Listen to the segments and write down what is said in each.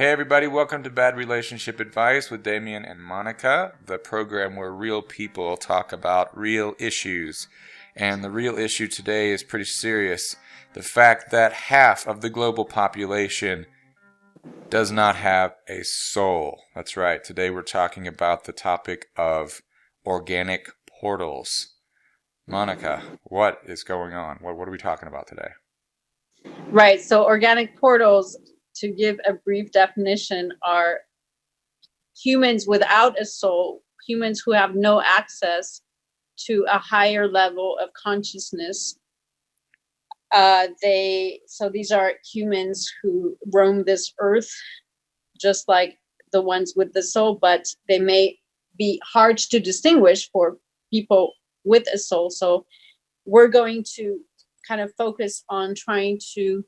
Hey everybody, welcome to Bad Relationship Advice with Damian and Monica, the program where real people talk about real issues. And the real issue today is pretty serious. The fact that half of the global population does not have a soul. That's right, today we're talking about the topic of organic portals. Monica, what is going on? What are we talking about today? Right, so organic portals, to give a brief definition, are humans without a soul, humans who have no access to a higher level of consciousness. So these are humans who roam this earth, just like the ones with the soul, but they may be hard to distinguish for people with a soul. So we're going to kind of focus on trying to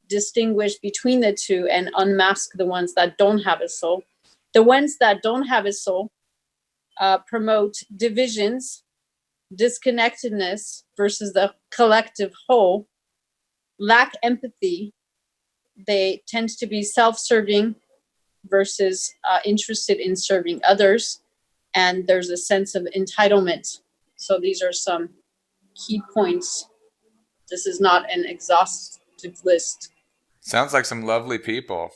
distinguish between the two and unmask the ones that don't have a soul. The ones that don't have a soul promote divisions, disconnectedness versus the collective whole, lack empathy. They tend to be self-serving versus interested in serving others. And there's a sense of entitlement. So these are some key points. This is not an exhaustive list. Sounds like some lovely people.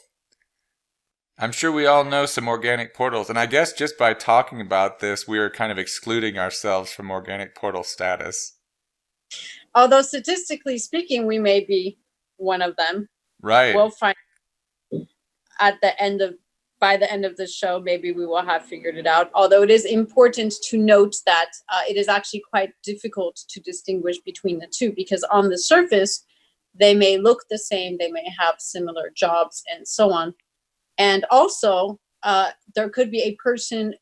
I'm sure we all know some organic portals, and I guess just by talking about this, we are kind of excluding ourselves from organic portal status. Although statistically speaking, we may be one of them. Right. We'll find by the end of the show, maybe we will have figured it out. Although it is important to note that it is actually quite difficult to distinguish between the two, because on the surface, they may look the same, they may have similar jobs and so on. And also, there could be a person,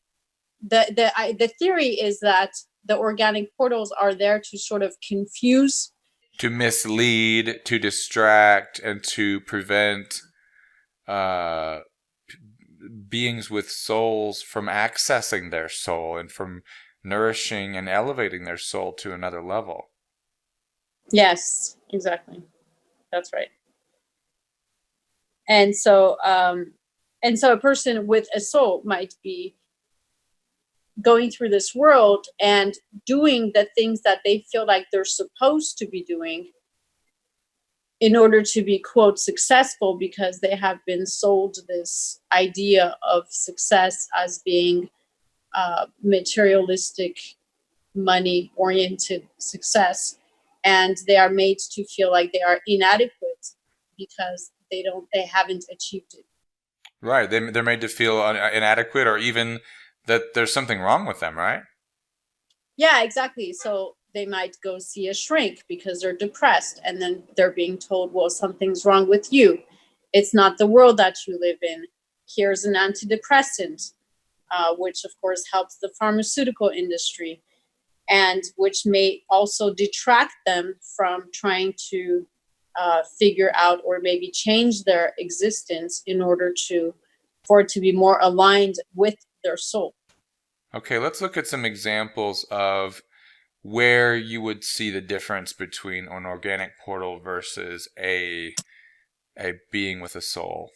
the theory is that the organic portals are there to sort of confuse. To mislead, to distract, and to prevent beings with souls from accessing their soul and from nourishing and elevating their soul to another level. Yes, exactly. That's right. And so a person with a soul might be going through this world and doing the things that they feel like they're supposed to be doing in order to be, quote, successful, because they have been sold this idea of success as being materialistic, money-oriented success. And they are made to feel like they are inadequate because they haven't achieved it. Right. They're made to feel inadequate, or even that there's something wrong with them, right? Yeah, exactly. So they might go see a shrink because they're depressed, and then they're being told, well, something's wrong with you. It's not the world that you live in. Here's an antidepressant, which of course helps the pharmaceutical industry, and which may also detract them from trying to figure out or maybe change their existence in order for it to be more aligned with their soul. Okay, let's look at some examples of where you would see the difference between an organic portal versus a being with a soul.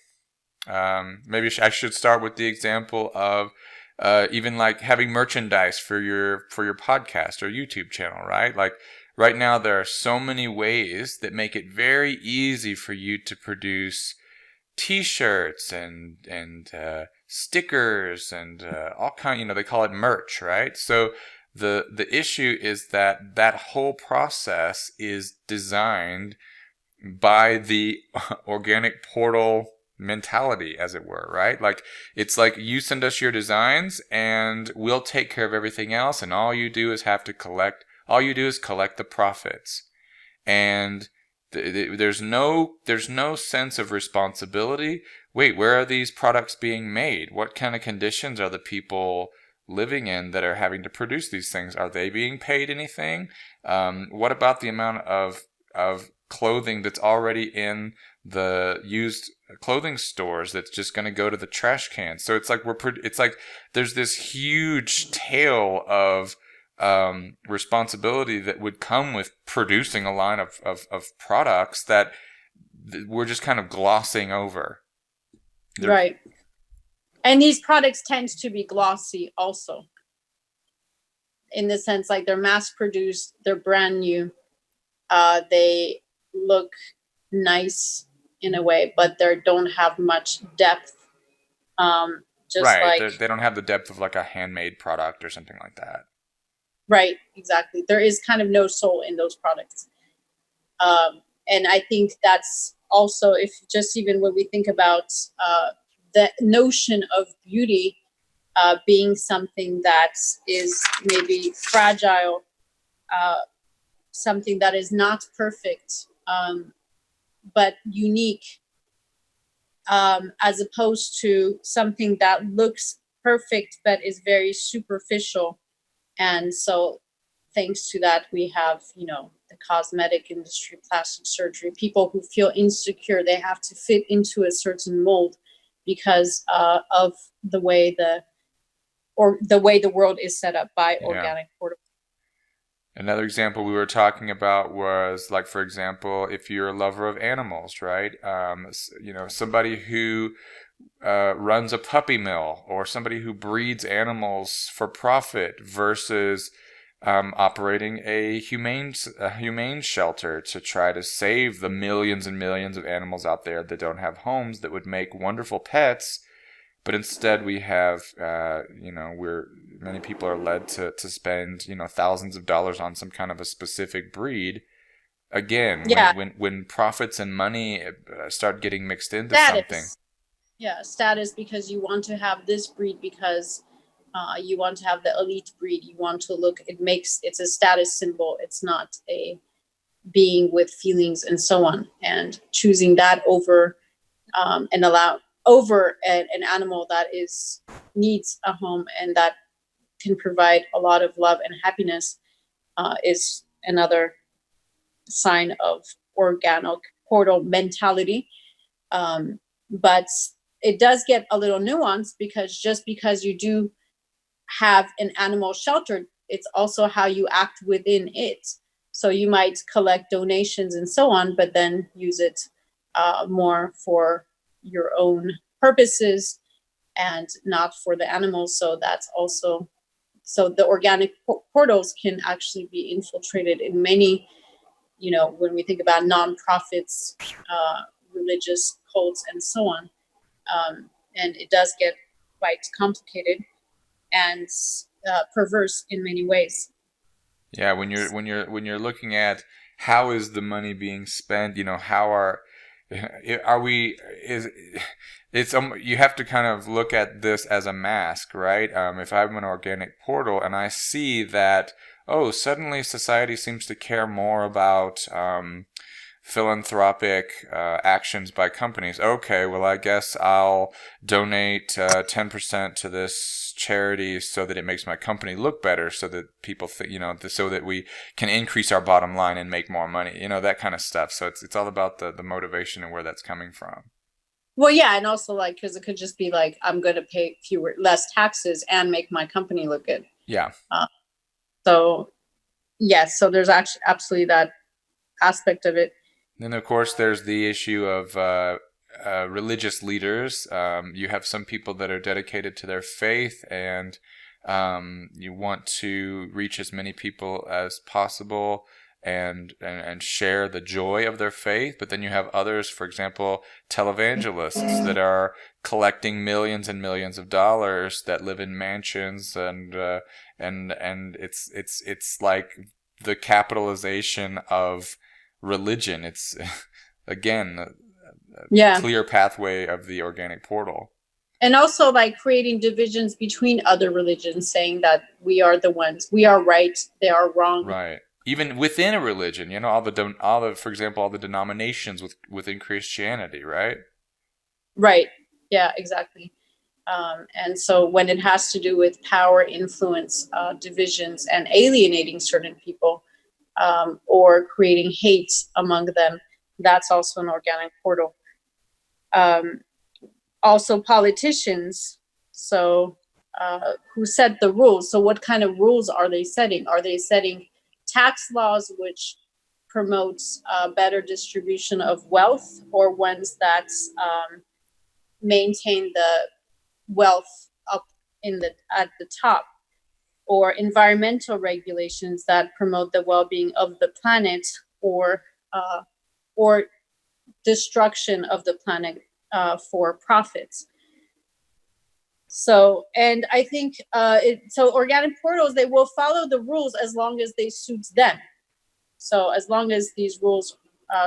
Maybe I should start with the example of even like having merchandise for your podcast or YouTube channel, right? Like right now, there are so many ways that make it very easy for you to produce T-shirts and stickers and all kind. They call it merch, right? So the issue is that whole process is designed by the organic portal mentality, as it were, right? Like it's like you send us your designs and we'll take care of everything else, and all you do is collect the profits. And there's no sense of responsibility. Wait, where are these products being made? What kind of conditions are the people living in that are having to produce these things? Are they being paid anything? What about the amount of clothing that's already in the used clothing stores that's just going to go to the trash can? So it's like there's this huge tail of responsibility that would come with producing a line of products that we're just kind of glossing over. They're, Right. And these products tend to be glossy also, in the sense like they're mass produced, they're brand new, they look nice in a way, but they don't have much depth. Just right. like, They don't have the depth of like a handmade product or something like that. right, exactly. There is kind of no soul in those products. And I think that's also, if just even when we think about the notion of beauty being something that is maybe fragile, uh, something that is not perfect, but unique, as opposed to something that looks perfect but is very superficial. And so, thanks to that, we have, the cosmetic industry, plastic surgery, people who feel insecure, they have to fit into a certain mold because of the way the world is set up by Yeah. organic portable. Another example we were talking about was like, for example, if you're a lover of animals, right? Somebody who runs a puppy mill or somebody who breeds animals for profit versus operating a humane shelter to try to save the millions and millions of animals out there that don't have homes that would make wonderful pets. But instead, we have, many people are led to spend, thousands of dollars on some kind of a specific breed. Again, Yeah, when profits and money start getting mixed into something. status. Yeah, status, because you want to have this breed, because you want to have the elite breed. You want to look. It's a status symbol. It's not a being with feelings and so on. And choosing that over and allow over an animal that is needs a home and that can provide a lot of love and happiness is another sign of organic portal mentality. But it does get a little nuanced, because just because you do have an animal shelter, it's also how you act within it. So you might collect donations and so on, but then use it more for your own purposes and not for the animals. So that's also, so the organic portals can actually be infiltrated in many, when we think about nonprofits, religious cults, and so on. And it does get quite complicated and perverse in many ways. Yeah, when you're looking at how is the money being spent, how are we is it's you have to kind of look at this as a mask, right? If I'm an organic portal and I see that, oh, suddenly society seems to care more about philanthropic actions by companies. Okay, well, I guess I'll donate 10% to this charity so that it makes my company look better, so that people think, so that we can increase our bottom line and make more money, that kind of stuff. So it's all about the motivation and where that's coming from. Well, yeah, and also like, because it could just be like, I'm going to pay less taxes and make my company look good. Yeah. So yes, so there's actually absolutely that aspect of it. Then, of course, there's the issue of religious leaders. You have some people that are dedicated to their faith, and you want to reach as many people as possible and share the joy of their faith. But then you have others, for example, televangelists that are collecting millions and millions of dollars, that live in mansions, and it's like the capitalization of religion. It's again a Yeah. clear pathway of the organic portal. And also like creating divisions between other religions, saying that we are the ones, we are right, they are wrong. Right. Even within a religion, for example, all the denominations within Christianity, right? Right. Yeah, exactly. And so when it has to do with power, influence, divisions, and alienating certain people, or creating hate among them, that's also an organic portal. Also politicians, so who set the rules. So what kind of rules are they setting? Are they setting tax laws which promotes better distribution of wealth, or ones that maintain the wealth up at the top, or environmental regulations that promote the well-being of the planet, or uh, or destruction of the planet for profits. So, and I think so organic portals, they will follow the rules as long as they suit them. So as long as these rules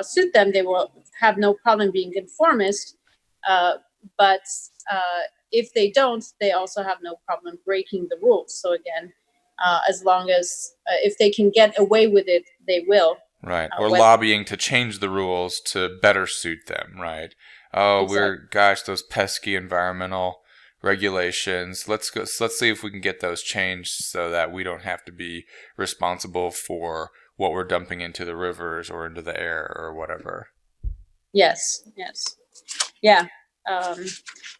suit them, they will have no problem being conformist. But if they don't, they also have no problem breaking the rules. So again, as long as if they can get away with it, they will. Right. Or lobbying to change the rules to better suit them, right? Oh, exactly. those pesky environmental regulations. Let's see if we can get those changed so that we don't have to be responsible for what we're dumping into the rivers or into the air or whatever. Yes. Yeah.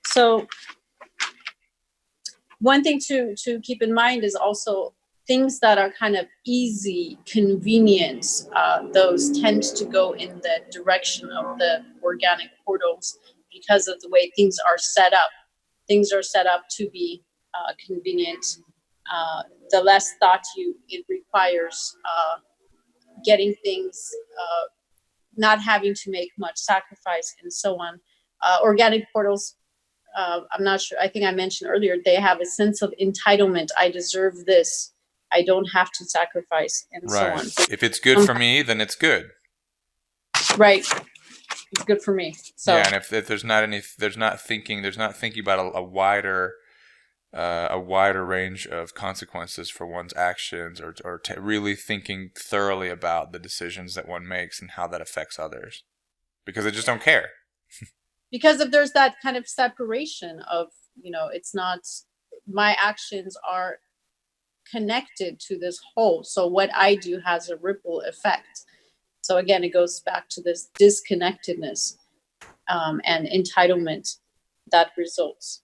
So one thing to keep in mind is also things that are kind of easy, convenient. Those tend to go in the direction of the organic portals because of the way things are set up. Things are set up to be convenient. The less thought it requires getting things, not having to make much sacrifice, and so on. Organic portals, I'm not sure, I think I mentioned earlier, they have a sense of entitlement. I deserve this. I don't have to sacrifice, and right. so on. If it's good for me, then it's good. Right. It's good for me. So yeah, and if there's not thinking about a wider range of consequences for one's actions, or really thinking thoroughly about the decisions that one makes and how that affects others, because they just don't care. Because if there's that kind of separation of, it's not, my actions are connected to this whole, so what I do has a ripple effect. So again, it goes back to this disconnectedness and entitlement that results.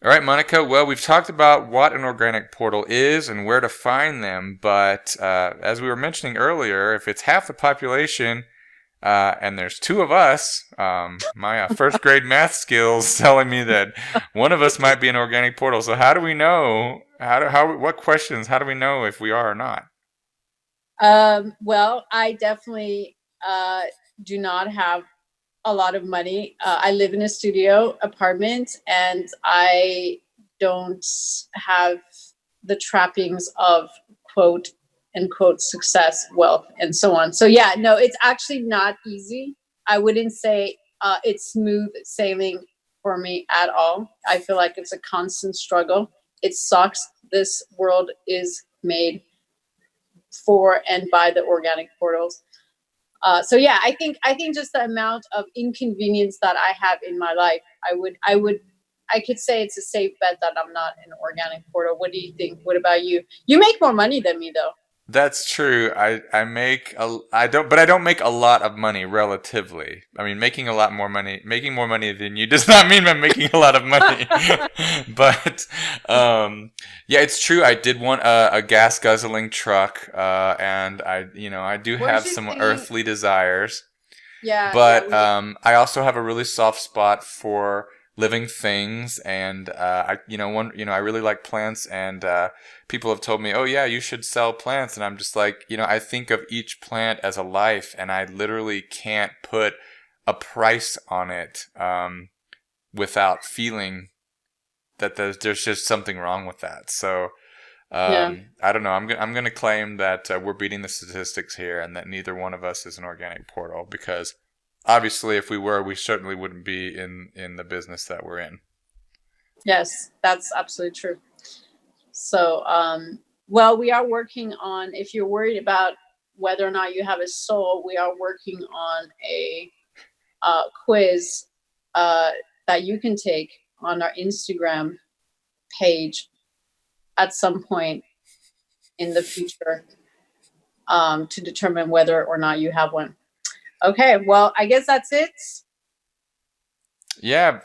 All right, Monica. Well, we've talked about what an organic portal is and where to find them, but as we were mentioning earlier, if it's half the population and there's two of us, my first grade math skills telling me that one of us might be an organic portal. So how do we know? What questions? How do we know if we are or not? Well, I definitely do not have a lot of money. I live in a studio apartment, and I don't have the trappings of quote unquote success, wealth, and so on. So yeah, no, it's actually not easy. I wouldn't say it's smooth sailing for me at all. I feel like it's a constant struggle. It sucks. This world is made for and by the organic portals. So yeah, I think just the amount of inconvenience that I have in my life, I could say it's a safe bet that I'm not an organic portal. What do you think? What about you? You make more money than me, though. That's true. I don't make a lot of money relatively. I mean, making more money than you does not mean I'm making a lot of money. But yeah, it's true. I did want a gas guzzling truck, and I do have some earthly desires. Yeah. But I also have a really soft spot for living things, and I really like plants, and people have told me, oh yeah, you should sell plants, and I'm just like, I think of each plant as a life, and I literally can't put a price on it without feeling that there's just something wrong with that. So I don't know. I'm gonna claim that we're beating the statistics here, and that neither one of us is an organic portal, because obviously, if we were, we certainly wouldn't be in the business that we're in. Yes, that's absolutely true. So, well, we are working on, if you're worried about whether or not you have a soul, we are working on a quiz that you can take on our Instagram page at some point in the future to determine whether or not you have one. Okay, well, I guess that's it. Yeah,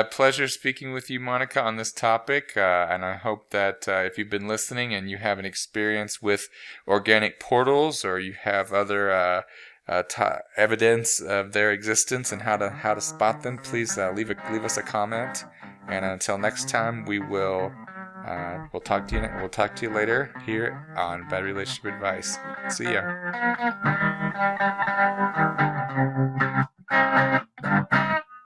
pleasure speaking with you, Monica, on this topic. And I hope that if you've been listening and you have an experience with organic portals, or you have other evidence of their existence and how to spot them, please leave us a comment. And until next time, we'll talk to you later here on Bad Relationship Advice. See ya.